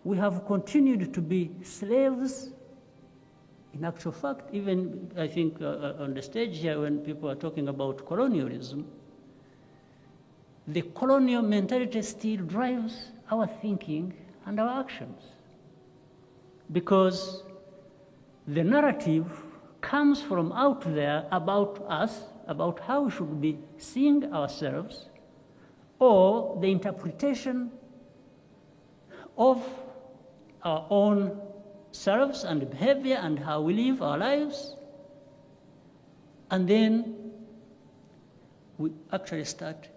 we have continued to be slaves. In actual fact, even I think on the stage here, when people are talking about colonialism, the colonial mentality still drives our thinking and our actions. Because the narrative comes from out there about us, about how we should be seeing ourselves, or the interpretation of our own selves and behavior and how we live our lives. And then we actually start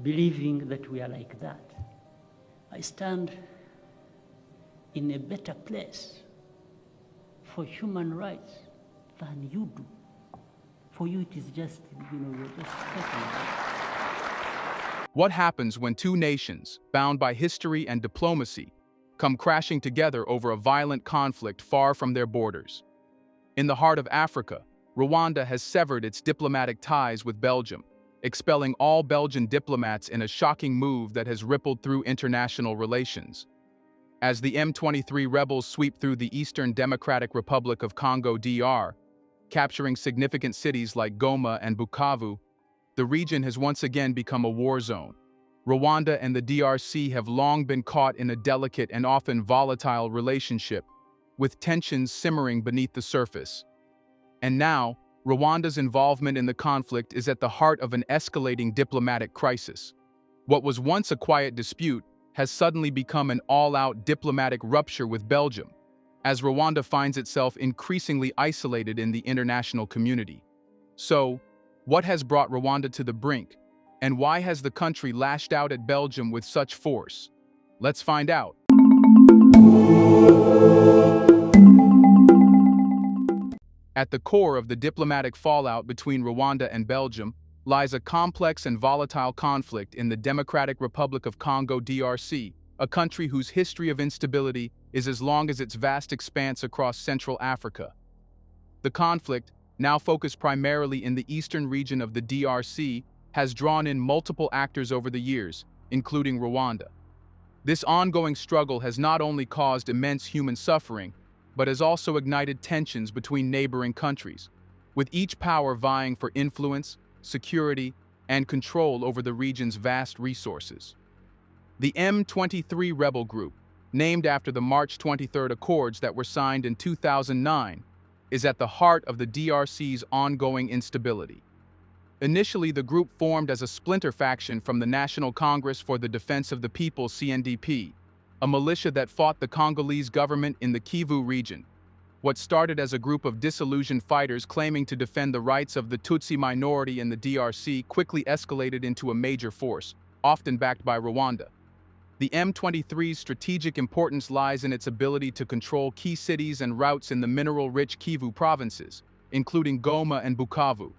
believing that we are like that. I stand in a better place for human rights than you do. For you, it is just, you're just talking about it. What happens when two nations, bound by history and diplomacy, come crashing together over a violent conflict far from their borders? In the heart of Africa, Rwanda has severed its diplomatic ties with Belgium, expelling all Belgian diplomats in a shocking move that has rippled through international relations. As the M23 rebels sweep through the Eastern Democratic Republic of Congo DR, capturing significant cities like Goma and Bukavu, the region has once again become a war zone. Rwanda and the DRC have long been caught in a delicate and often volatile relationship, with tensions simmering beneath the surface. And now, Rwanda's involvement in the conflict is at the heart of an escalating diplomatic crisis. What was once a quiet dispute has suddenly become an all-out diplomatic rupture with Belgium, as Rwanda finds itself increasingly isolated in the international community. So, what has brought Rwanda to the brink, and why has the country lashed out at Belgium with such force? Let's find out. At the core of the diplomatic fallout between Rwanda and Belgium lies a complex and volatile conflict in the Democratic Republic of Congo DRC, a country whose history of instability is as long as its vast expanse across Central Africa. The conflict, now focused primarily in the eastern region of the DRC, has drawn in multiple actors over the years, including Rwanda. This ongoing struggle has not only caused immense human suffering, but has also ignited tensions between neighboring countries, with each power vying for influence, security, and control over the region's vast resources. The M23 rebel group, named after the March 23 Accords that were signed in 2009, is at the heart of the DRC's ongoing instability. Initially, the group formed as a splinter faction from the National Congress for the Defense of the People (CNDP), a militia that fought the Congolese government in the Kivu region. What started as a group of disillusioned fighters claiming to defend the rights of the Tutsi minority in the DRC quickly escalated into a major force, often backed by Rwanda. The M23's strategic importance lies in its ability to control key cities and routes in the mineral-rich Kivu provinces, including Goma and Bukavu.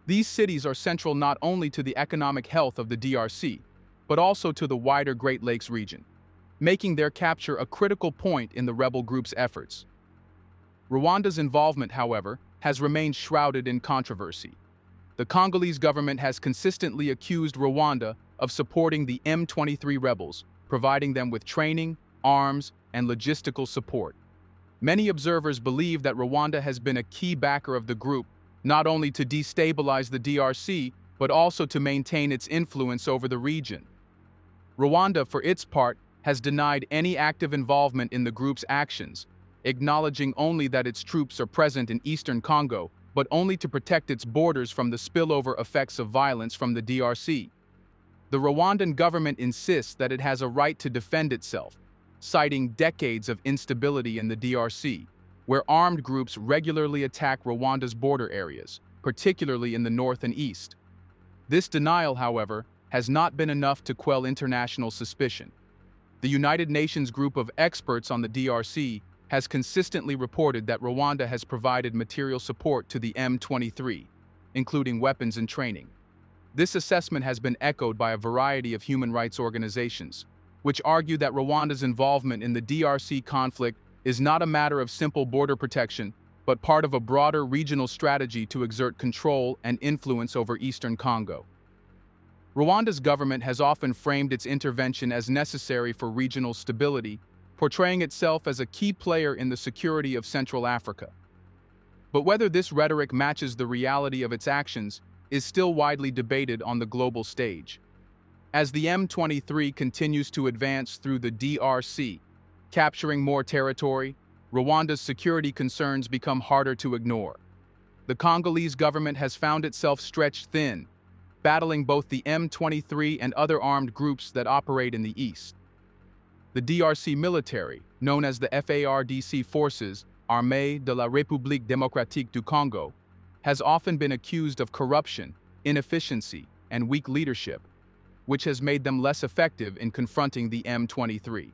These cities are central not only to the economic health of the DRC, but also to the wider Great Lakes region, making their capture a critical point in the rebel group's efforts. Rwanda's involvement, however, has remained shrouded in controversy. The Congolese government has consistently accused Rwanda of supporting the M23 rebels, providing them with training, arms, and logistical support. Many observers believe that Rwanda has been a key backer of the group, not only to destabilize the DRC, but also to maintain its influence over the region. Rwanda, for its part, has denied any active involvement in the group's actions, acknowledging only that its troops are present in eastern Congo, but only to protect its borders from the spillover effects of violence from the DRC. The Rwandan government insists that it has a right to defend itself, citing decades of instability in the DRC, where armed groups regularly attack Rwanda's border areas, particularly in the north and east. This denial, however, has not been enough to quell international suspicion. The United Nations group of experts on the DRC has consistently reported that Rwanda has provided material support to the M23, including weapons and training. This assessment has been echoed by a variety of human rights organizations, which argue that Rwanda's involvement in the DRC conflict is not a matter of simple border protection, but part of a broader regional strategy to exert control and influence over eastern Congo. Rwanda's government has often framed its intervention as necessary for regional stability, portraying itself as a key player in the security of Central Africa. But whether this rhetoric matches the reality of its actions is still widely debated on the global stage. As the M23 continues to advance through the DRC, capturing more territory, Rwanda's security concerns become harder to ignore. The Congolese government has found itself stretched thin, battling both the M23 and other armed groups that operate in the east. The DRC military, known as the FARDC Forces, Armée de la République démocratique du Congo, has often been accused of corruption, inefficiency, and weak leadership, which has made them less effective in confronting the M23.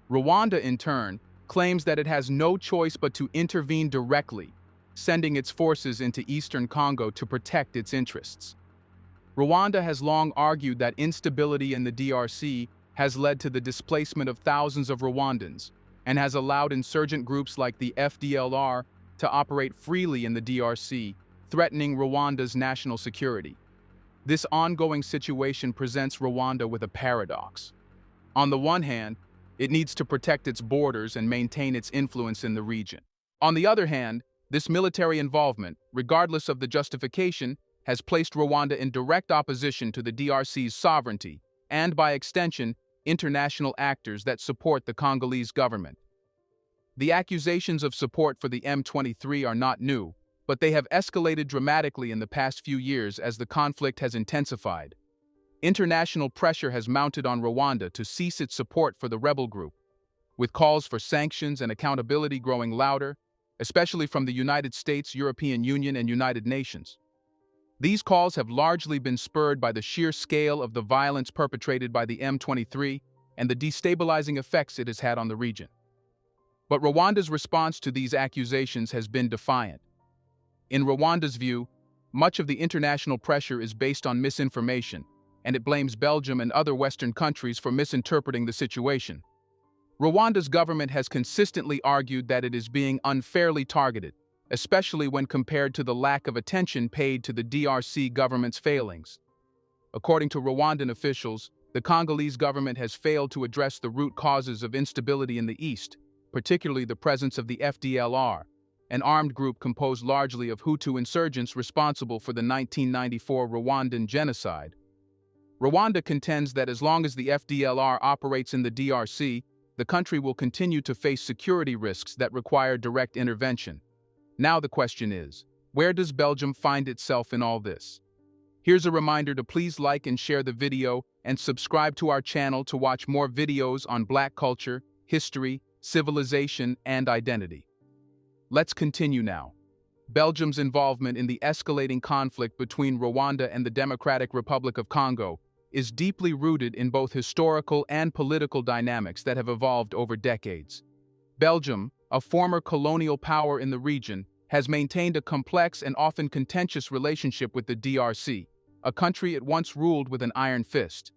Rwanda, in turn, claims that it has no choice but to intervene directly, sending its forces into eastern Congo to protect its interests. Rwanda has long argued that instability in the DRC has led to the displacement of thousands of Rwandans and has allowed insurgent groups like the FDLR to operate freely in the DRC, threatening Rwanda's national security. This ongoing situation presents Rwanda with a paradox. On the one hand, it needs to protect its borders and maintain its influence in the region. On the other hand, this military involvement, regardless of the justification, has placed Rwanda in direct opposition to the DRC's sovereignty and, by extension, international actors that support the Congolese government. The accusations of support for the M23 are not new, but they have escalated dramatically in the past few years as the conflict has intensified. International pressure has mounted on Rwanda to cease its support for the rebel group, with calls for sanctions and accountability growing louder, especially from the United States, European Union, and United Nations. These calls have largely been spurred by the sheer scale of the violence perpetrated by the M23 and the destabilizing effects it has had on the region. But Rwanda's response to these accusations has been defiant. In Rwanda's view, much of the international pressure is based on misinformation, and it blames Belgium and other Western countries for misinterpreting the situation. Rwanda's government has consistently argued that it is being unfairly targeted, especially when compared to the lack of attention paid to the DRC government's failings. According to Rwandan officials, the Congolese government has failed to address the root causes of instability in the east, particularly the presence of the FDLR, an armed group composed largely of Hutu insurgents responsible for the 1994 Rwandan genocide. Rwanda contends that as long as the FDLR operates in the DRC, the country will continue to face security risks that require direct intervention. Now the question is, where does Belgium find itself in all this? Here's a reminder to please like and share the video and subscribe to our channel to watch more videos on Black culture, history, civilization, and identity. Let's continue now. Belgium's involvement in the escalating conflict between Rwanda and the Democratic Republic of Congo is deeply rooted in both historical and political dynamics that have evolved over decades. Belgium, a former colonial power in the region, has maintained a complex and often contentious relationship with the DRC, a country it once ruled with an iron fist.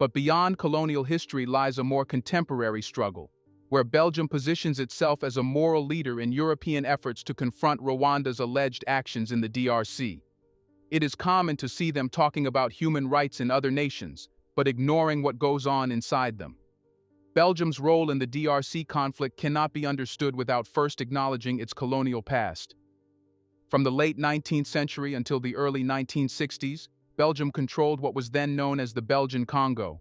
But beyond colonial history lies a more contemporary struggle, where Belgium positions itself as a moral leader in European efforts to confront Rwanda's alleged actions in the DRC. It is common to see them talking about human rights in other nations, but ignoring what goes on inside them. Belgium's role in the DRC conflict cannot be understood without first acknowledging its colonial past. From the late 19th century until the early 1960s, Belgium controlled what was then known as the Belgian Congo.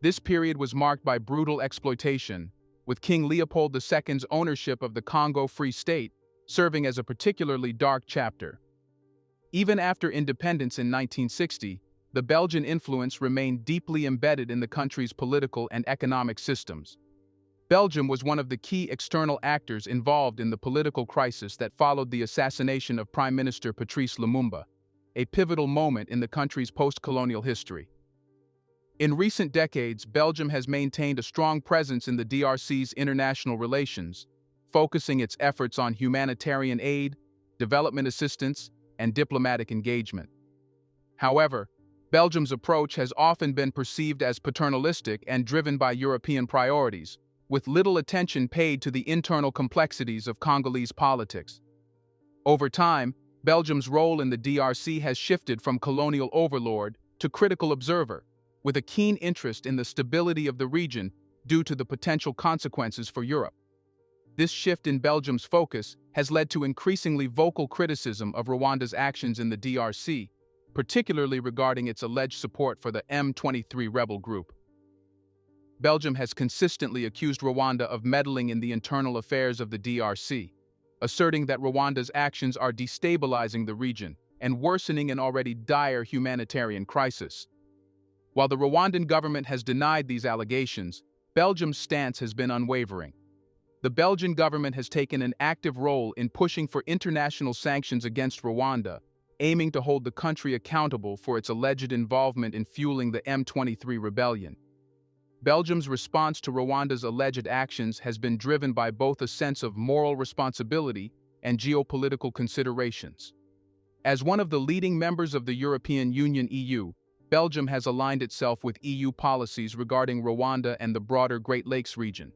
This period was marked by brutal exploitation, with King Leopold II's ownership of the Congo Free State serving as a particularly dark chapter. Even after independence in 1960, the Belgian influence remained deeply embedded in the country's political and economic systems. Belgium was one of the key external actors involved in the political crisis that followed the assassination of Prime Minister Patrice Lumumba, a pivotal moment in the country's post-colonial history. In recent decades, Belgium has maintained a strong presence in the DRC's international relations, focusing its efforts on humanitarian aid, development assistance, and diplomatic engagement. However, Belgium's approach has often been perceived as paternalistic and driven by European priorities, with little attention paid to the internal complexities of Congolese politics. Over time, Belgium's role in the DRC has shifted from colonial overlord to critical observer, with a keen interest in the stability of the region due to the potential consequences for Europe. This shift in Belgium's focus has led to increasingly vocal criticism of Rwanda's actions in the DRC, particularly regarding its alleged support for the M23 rebel group. Belgium has consistently accused Rwanda of meddling in the internal affairs of the DRC, asserting that Rwanda's actions are destabilizing the region and worsening an already dire humanitarian crisis. While the Rwandan government has denied these allegations, Belgium's stance has been unwavering. The Belgian government has taken an active role in pushing for international sanctions against Rwanda, aiming to hold the country accountable for its alleged involvement in fueling the M23 rebellion. Belgium's response to Rwanda's alleged actions has been driven by both a sense of moral responsibility and geopolitical considerations. As one of the leading members of the European Union (EU), Belgium has aligned itself with EU policies regarding Rwanda and the broader Great Lakes region.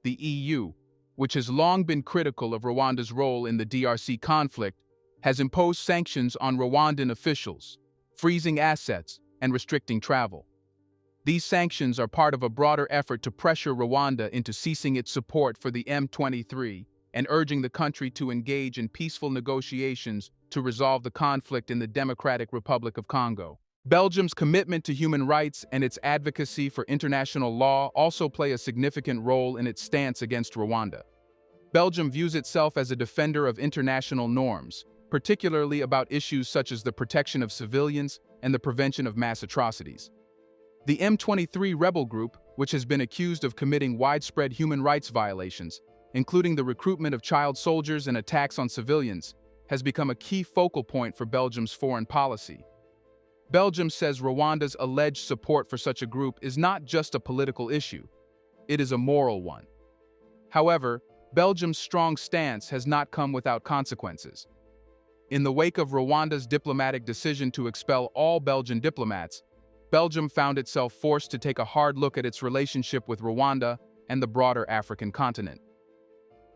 The EU, which has long been critical of Rwanda's role in the DRC conflict, has imposed sanctions on Rwandan officials, freezing assets and restricting travel. These sanctions are part of a broader effort to pressure Rwanda into ceasing its support for the M23 and urging the country to engage in peaceful negotiations to resolve the conflict in the Democratic Republic of Congo. Belgium's commitment to human rights and its advocacy for international law also play a significant role in its stance against Rwanda. Belgium views itself as a defender of international norms, particularly about issues such as the protection of civilians and the prevention of mass atrocities. The M23 rebel group, which has been accused of committing widespread human rights violations, including the recruitment of child soldiers and attacks on civilians, has become a key focal point for Belgium's foreign policy. Belgium says Rwanda's alleged support for such a group is not just a political issue, it is a moral one. However, Belgium's strong stance has not come without consequences. In the wake of Rwanda's diplomatic decision to expel all Belgian diplomats, Belgium found itself forced to take a hard look at its relationship with Rwanda and the broader African continent.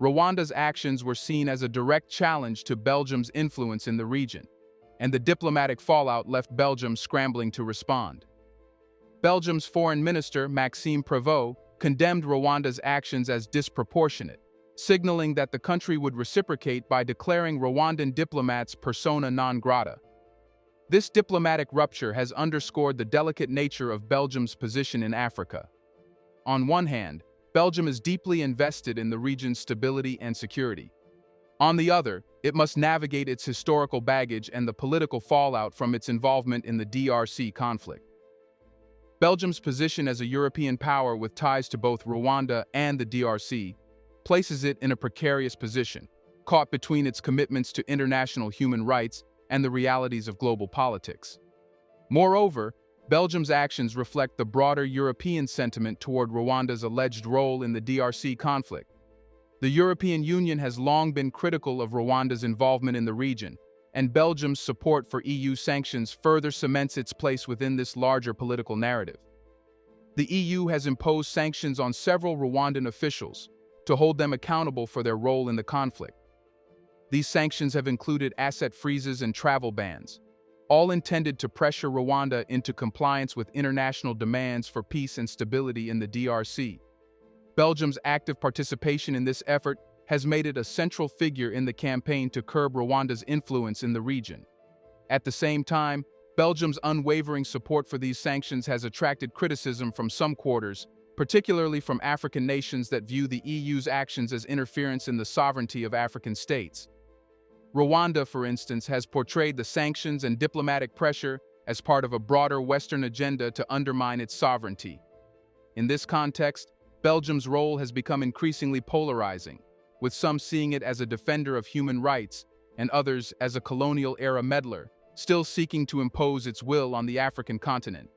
Rwanda's actions were seen as a direct challenge to Belgium's influence in the region, and the diplomatic fallout left Belgium scrambling to respond. Belgium's Foreign Minister, Maxime Prévost, condemned Rwanda's actions as disproportionate, signaling that the country would reciprocate by declaring Rwandan diplomats persona non grata. This diplomatic rupture has underscored the delicate nature of Belgium's position in Africa. On one hand, Belgium is deeply invested in the region's stability and security. On the other, it must navigate its historical baggage and the political fallout from its involvement in the DRC conflict. Belgium's position as a European power with ties to both Rwanda and the DRC places it in a precarious position, caught between its commitments to international human rights and the realities of global politics. Moreover, Belgium's actions reflect the broader European sentiment toward Rwanda's alleged role in the DRC conflict. The European Union has long been critical of Rwanda's involvement in the region, and Belgium's support for EU sanctions further cements its place within this larger political narrative. The EU has imposed sanctions on several Rwandan officials to hold them accountable for their role in the conflict. These sanctions have included asset freezes and travel bans, all intended to pressure Rwanda into compliance with international demands for peace and stability in the DRC. Belgium's active participation in this effort has made it a central figure in the campaign to curb Rwanda's influence in the region. At the same time, Belgium's unwavering support for these sanctions has attracted criticism from some quarters, particularly from African nations that view the EU's actions as interference in the sovereignty of African states. Rwanda, for instance, has portrayed the sanctions and diplomatic pressure as part of a broader Western agenda to undermine its sovereignty. In this context, Belgium's role has become increasingly polarizing, with some seeing it as a defender of human rights and others as a colonial-era meddler, still seeking to impose its will on the African continent.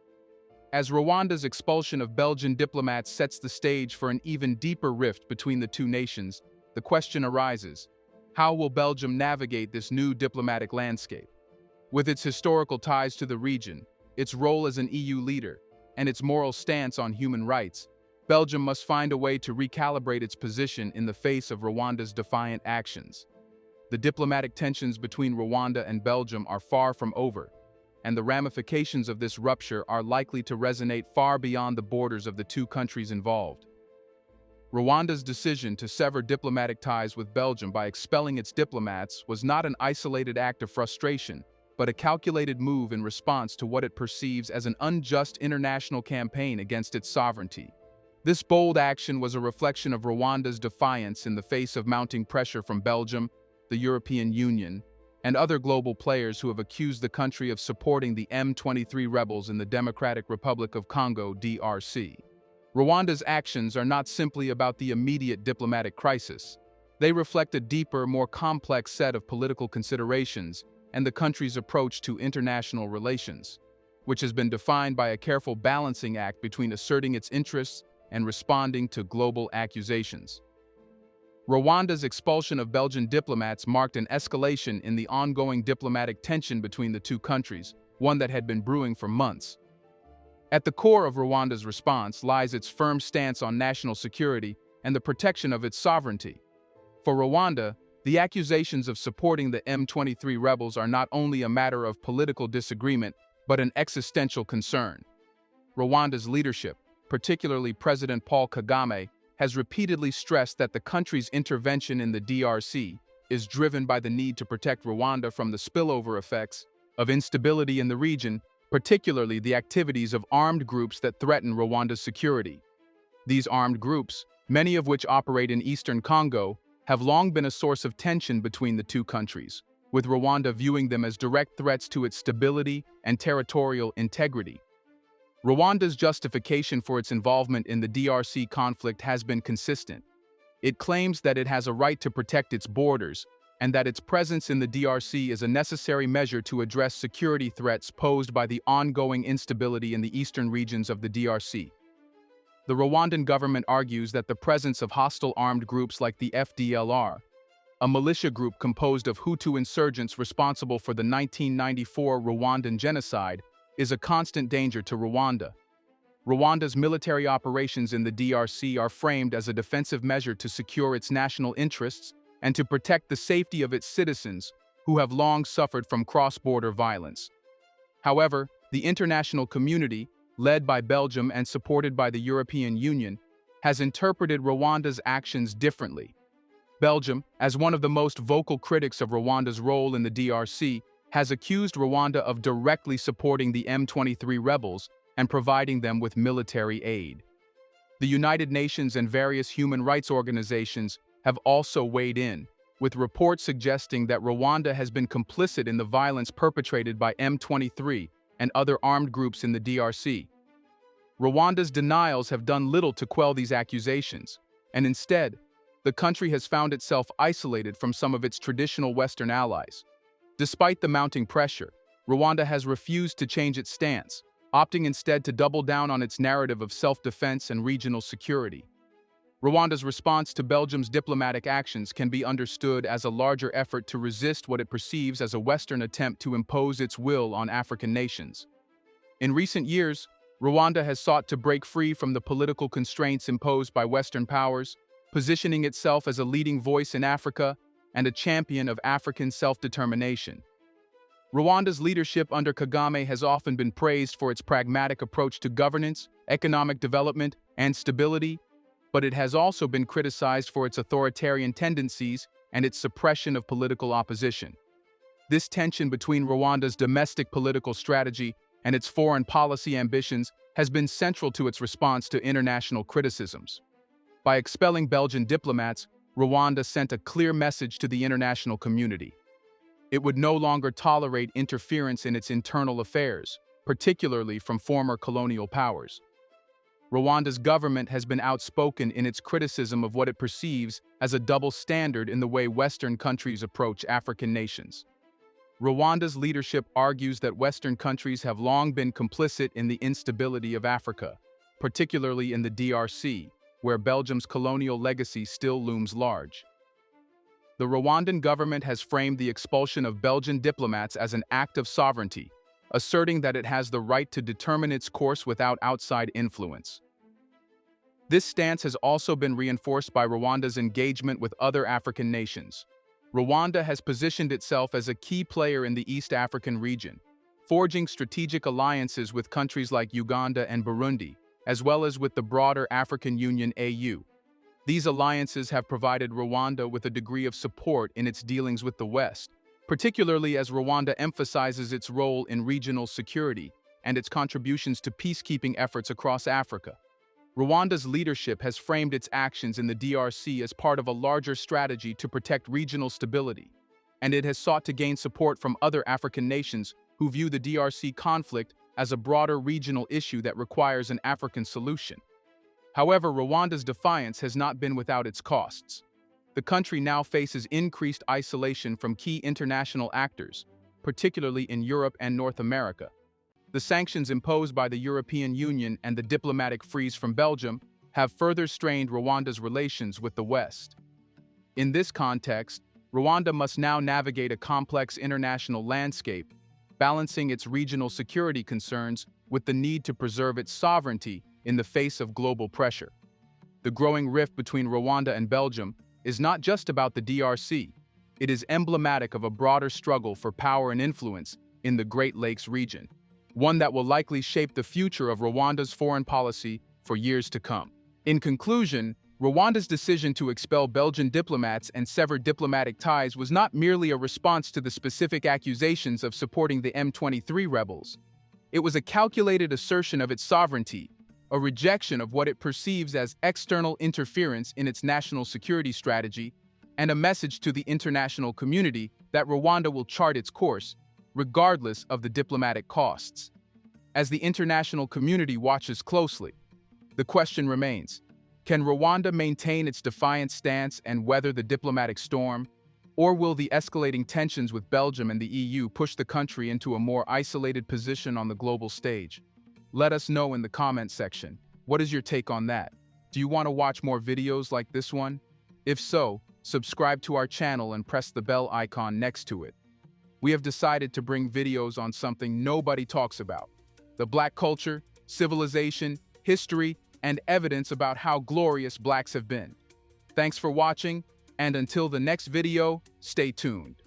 As Rwanda's expulsion of Belgian diplomats sets the stage for an even deeper rift between the two nations, the question arises: how will Belgium navigate this new diplomatic landscape? With its historical ties to the region, its role as an EU leader, and its moral stance on human rights, Belgium must find a way to recalibrate its position in the face of Rwanda's defiant actions. The diplomatic tensions between Rwanda and Belgium are far from over, and the ramifications of this rupture are likely to resonate far beyond the borders of the two countries involved. Rwanda's decision to sever diplomatic ties with Belgium by expelling its diplomats was not an isolated act of frustration, but a calculated move in response to what it perceives as an unjust international campaign against its sovereignty. This bold action was a reflection of Rwanda's defiance in the face of mounting pressure from Belgium, the European Union, and other global players who have accused the country of supporting the M23 rebels in the Democratic Republic of Congo (DRC). Rwanda's actions are not simply about the immediate diplomatic crisis. They reflect a deeper, more complex set of political considerations and the country's approach to international relations, which has been defined by a careful balancing act between asserting its interests and responding to global accusations. Rwanda's expulsion of Belgian diplomats marked an escalation in the ongoing diplomatic tension between the two countries, one that had been brewing for months. At the core of Rwanda's response lies its firm stance on national security and the protection of its sovereignty. For Rwanda, the accusations of supporting the M23 rebels are not only a matter of political disagreement, but an existential concern. Rwanda's leadership, particularly President Paul Kagame, has repeatedly stressed that the country's intervention in the DRC is driven by the need to protect Rwanda from the spillover effects of instability in the region, particularly the activities of armed groups that threaten Rwanda's security. These armed groups, many of which operate in eastern Congo, have long been a source of tension between the two countries, with Rwanda viewing them as direct threats to its stability and territorial integrity. Rwanda's justification for its involvement in the DRC conflict has been consistent. It claims that it has a right to protect its borders, and that its presence in the DRC is a necessary measure to address security threats posed by the ongoing instability in the eastern regions of the DRC. The Rwandan government argues that the presence of hostile armed groups like the FDLR, a militia group composed of Hutu insurgents responsible for the 1994 Rwandan genocide, is a constant danger to Rwanda. Rwanda's military operations in the DRC are framed as a defensive measure to secure its national interests and to protect the safety of its citizens, who have long suffered from cross-border violence. However, the international community, led by Belgium and supported by the European Union, has interpreted Rwanda's actions differently. Belgium, as one of the most vocal critics of Rwanda's role in the DRC, has accused Rwanda of directly supporting the M23 rebels and providing them with military aid. The United Nations and various human rights organizations have also weighed in, with reports suggesting that Rwanda has been complicit in the violence perpetrated by M23 and other armed groups in the DRC. Rwanda's denials have done little to quell these accusations, and instead, the country has found itself isolated from some of its traditional Western allies. Despite the mounting pressure, Rwanda has refused to change its stance, opting instead to double down on its narrative of self-defense and regional security. Rwanda's response to Belgium's diplomatic actions can be understood as a larger effort to resist what it perceives as a Western attempt to impose its will on African nations. In recent years, Rwanda has sought to break free from the political constraints imposed by Western powers, positioning itself as a leading voice in Africa and a champion of African self-determination. Rwanda's leadership under Kagame has often been praised for its pragmatic approach to governance, economic development, and stability, but it has also been criticized for its authoritarian tendencies and its suppression of political opposition. This tension between Rwanda's domestic political strategy and its foreign policy ambitions has been central to its response to international criticisms. By expelling Belgian diplomats, Rwanda sent a clear message to the international community. It would no longer tolerate interference in its internal affairs, particularly from former colonial powers. Rwanda's government has been outspoken in its criticism of what it perceives as a double standard in the way Western countries approach African nations. Rwanda's leadership argues that Western countries have long been complicit in the instability of Africa, particularly in the DRC, where Belgium's colonial legacy still looms large. The Rwandan government has framed the expulsion of Belgian diplomats as an act of sovereignty, asserting that it has the right to determine its course without outside influence. This stance has also been reinforced by Rwanda's engagement with other African nations. Rwanda has positioned itself as a key player in the East African region, forging strategic alliances with countries like Uganda and Burundi, as well as with the broader African Union (AU. These alliances have provided Rwanda with a degree of support in its dealings with the West, particularly as Rwanda emphasizes its role in regional security and its contributions to peacekeeping efforts across Africa. Rwanda's leadership has framed its actions in the DRC as part of a larger strategy to protect regional stability, and it has sought to gain support from other African nations who view the DRC conflict as a broader regional issue that requires an African solution. However, Rwanda's defiance has not been without its costs. The country now faces increased isolation from key international actors, particularly in Europe and North America. The sanctions imposed by the European Union and the diplomatic freeze from Belgium have further strained Rwanda's relations with the West. In this context, Rwanda must now navigate a complex international landscape, balancing its regional security concerns with the need to preserve its sovereignty in the face of global pressure. The growing rift between Rwanda and Belgium is not just about the DRC. It is emblematic of a broader struggle for power and influence in the Great Lakes region, one that will likely shape the future of Rwanda's foreign policy for years to come. In conclusion, Rwanda's decision to expel Belgian diplomats and sever diplomatic ties was not merely a response to the specific accusations of supporting the M23 rebels. It was a calculated assertion of its sovereignty, a rejection of what it perceives as external interference in its national security strategy, and a message to the international community that Rwanda will chart its course, regardless of the diplomatic costs. As the international community watches closely, the question remains: can Rwanda maintain its defiant stance and weather the diplomatic storm, or will the escalating tensions with Belgium and the EU push the country into a more isolated position on the global stage? Let us know in the comment section. What is your take on that? Do you want to watch more videos like this one? If so, subscribe to our channel and press the bell icon next to it. We have decided to bring videos on something nobody talks about: the Black culture, civilization, history, and evidence about how glorious Blacks have been. Thanks for watching, and until the next video, stay tuned.